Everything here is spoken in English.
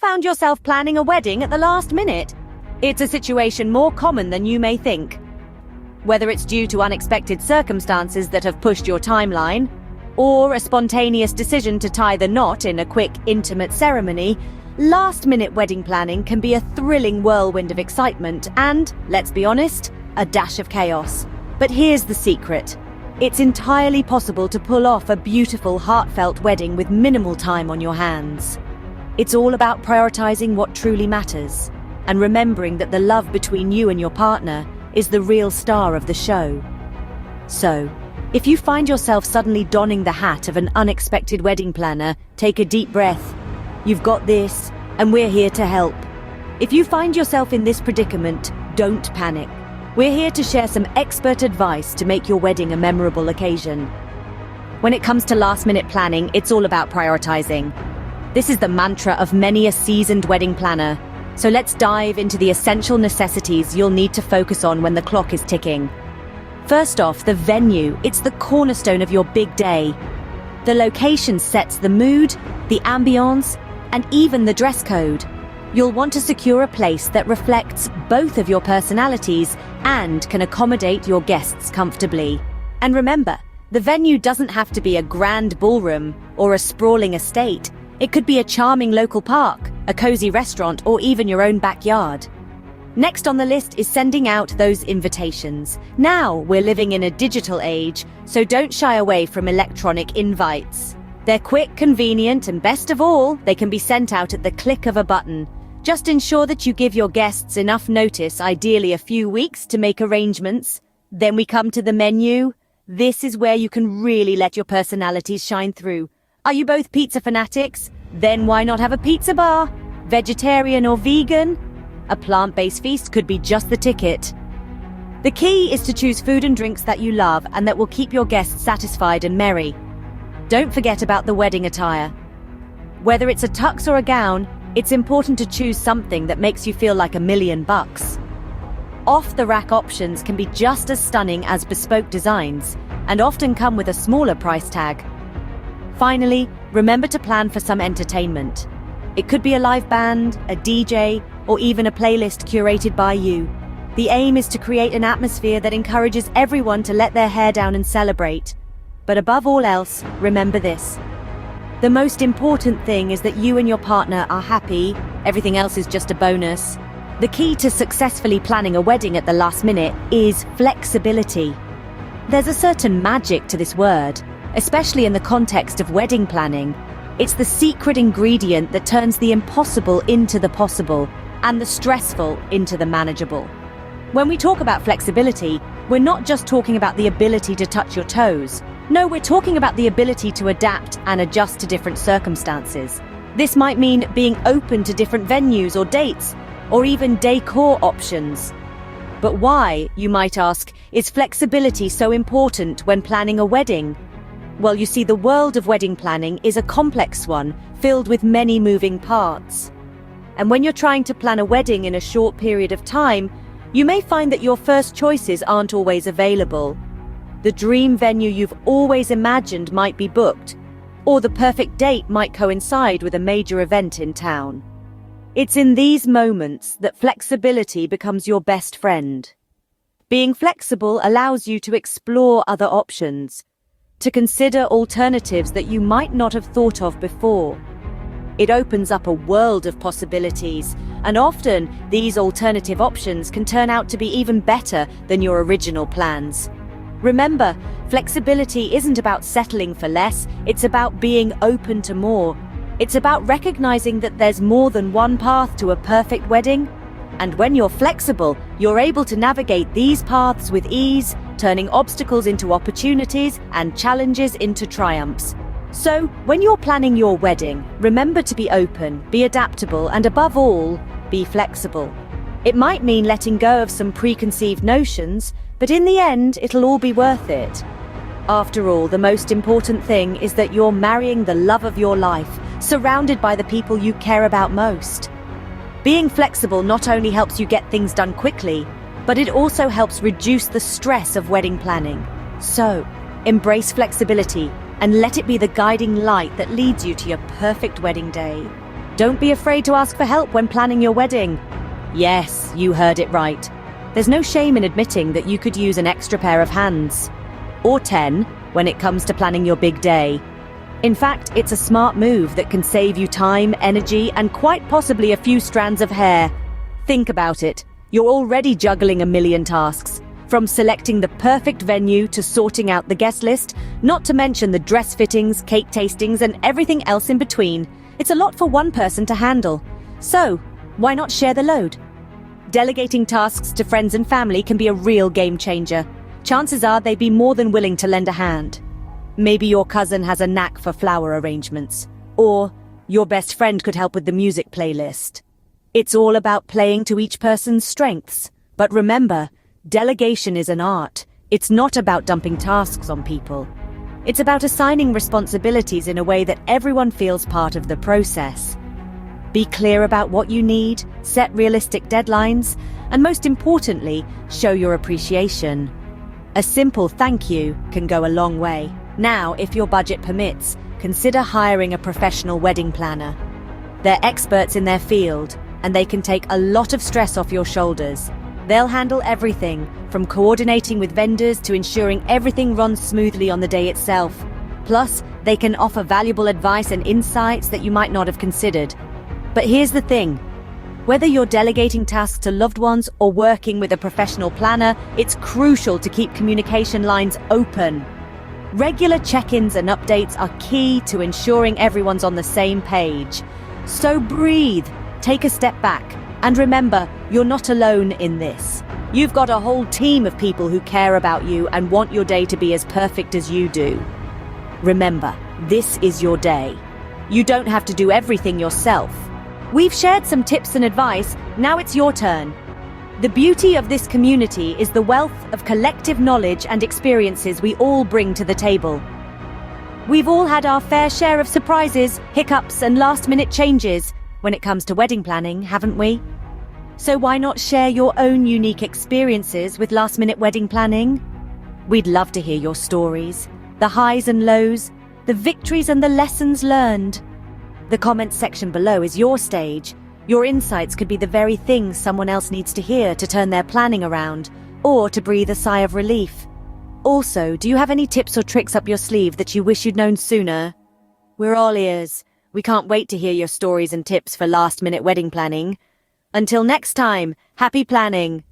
found yourself planning a wedding at the last minute? It's a situation more common than you may think. Whether it's due to unexpected circumstances that have pushed your timeline, or a spontaneous decision to tie the knot in a quick, intimate ceremony, last-minute wedding planning can be a thrilling whirlwind of excitement and, let's be honest, a dash of chaos. But here's the secret. It's entirely possible to pull off a beautiful, heartfelt wedding with minimal time on your hands. It's all about prioritizing what truly matters and remembering that the love between you and your partner is the real star of the show. So, if you find yourself suddenly donning the hat of an unexpected wedding planner, take a deep breath. You've got this, and we're here to help. If you find yourself in this predicament, don't panic. We're here to share some expert advice to make your wedding a memorable occasion. When it comes to last-minute planning, it's all about prioritizing. This is the mantra of many a seasoned wedding planner. So let's dive into the essential necessities you'll need to focus on when the clock is ticking. First off, the venue. It's the cornerstone of your big day. The location sets the mood, the ambience, and even the dress code. You'll want to secure a place that reflects both of your personalities and can accommodate your guests comfortably. And remember, the venue doesn't have to be a grand ballroom or a sprawling estate. It could be a charming local park, a cozy restaurant, or even your own backyard. Next on the list is sending out those invitations. Now we're living in a digital age, so don't shy away from electronic invites. They're quick, convenient, and best of all, they can be sent out at the click of a button. Just ensure that you give your guests enough notice, ideally a few weeks, to make arrangements. Then we come to the menu. This is where you can really let your personalities shine through. Are you both pizza fanatics? Then why not have a pizza bar? Vegetarian or vegan? A plant-based feast could be just the ticket. The key is to choose food and drinks that you love and that will keep your guests satisfied and merry. Don't forget about the wedding attire. Whether it's a tux or a gown, it's important to choose something that makes you feel like $1,000,000. Off-the-rack options can be just as stunning as bespoke designs and often come with a smaller price tag. Finally, remember to plan for some entertainment. It could be a live band, a DJ, or even a playlist curated by you. The aim is to create an atmosphere that encourages everyone to let their hair down and celebrate. But above all else, remember this. The most important thing is that you and your partner are happy. Everything else is just a bonus. The key to successfully planning a wedding at the last minute is flexibility. There's a certain magic to this word, especially in the context of wedding planning. It's the secret ingredient that turns the impossible into the possible and the stressful into the manageable. When we talk about flexibility, we're not just talking about the ability to touch your toes. No, we're talking about the ability to adapt and adjust to different circumstances. This might mean being open to different venues or dates, or even decor options. But why, you might ask, is flexibility so important when planning a wedding? Well, you see, the world of wedding planning is a complex one, filled with many moving parts. And when you're trying to plan a wedding in a short period of time, you may find that your first choices aren't always available. The dream venue you've always imagined might be booked, or the perfect date might coincide with a major event in town. It's in these moments that flexibility becomes your best friend. Being flexible allows you to explore other options, to consider alternatives that you might not have thought of before. It opens up a world of possibilities, and often these alternative options can turn out to be even better than your original plans. Remember, flexibility isn't about settling for less, it's about being open to more. It's about recognizing that there's more than one path to a perfect wedding. And when you're flexible, you're able to navigate these paths with ease, turning obstacles into opportunities and challenges into triumphs. So, when you're planning your wedding, remember to be open, be adaptable, and above all, be flexible. It might mean letting go of some preconceived notions, but in the end, it'll all be worth it. After all, the most important thing is that you're marrying the love of your life, surrounded by the people you care about most. Being flexible not only helps you get things done quickly, but it also helps reduce the stress of wedding planning. So, embrace flexibility and let it be the guiding light that leads you to your perfect wedding day. Don't be afraid to ask for help when planning your wedding. Yes, you heard it right. There's no shame in admitting that you could use an extra pair of hands. Or 10 when it comes to planning your big day. In fact, it's a smart move that can save you time, energy, and quite possibly a few strands of hair. Think about it. You're already juggling a million tasks, from selecting the perfect venue to sorting out the guest list, not to mention the dress fittings, cake tastings, and everything else in between. It's a lot for one person to handle. So, why not share the load? Delegating tasks to friends and family can be a real game changer. Chances are they'd be more than willing to lend a hand. Maybe your cousin has a knack for flower arrangements, or your best friend could help with the music playlist. It's all about playing to each person's strengths. But remember, delegation is an art. It's not about dumping tasks on people. It's about assigning responsibilities in a way that everyone feels part of the process. Be clear about what you need, set realistic deadlines, and most importantly, show your appreciation. A simple thank you can go a long way. Now, if your budget permits, consider hiring a professional wedding planner. They're experts in their field, and they can take a lot of stress off your shoulders. They'll handle everything, from coordinating with vendors to ensuring everything runs smoothly on the day itself. Plus, they can offer valuable advice and insights that you might not have considered. But here's the thing. Whether you're delegating tasks to loved ones or working with a professional planner, it's crucial to keep communication lines open. Regular check-ins and updates are key to ensuring everyone's on the same page. So breathe, take a step back, and remember, you're not alone in this. You've got a whole team of people who care about you and want your day to be as perfect as you do. Remember, this is your day. You don't have to do everything yourself. We've shared some tips and advice, now it's your turn. The beauty of this community is the wealth of collective knowledge and experiences we all bring to the table. We've all had our fair share of surprises, hiccups, and last-minute changes when it comes to wedding planning, haven't we? So why not share your own unique experiences with last-minute wedding planning? We'd love to hear your stories, the highs and lows, the victories and the lessons learned. The comments section below is your stage. Your insights could be the very thing someone else needs to hear to turn their planning around, or to breathe a sigh of relief. Also, do you have any tips or tricks up your sleeve that you wish you'd known sooner? We're all ears. We can't wait to hear your stories and tips for last-minute wedding planning. Until next time, happy planning!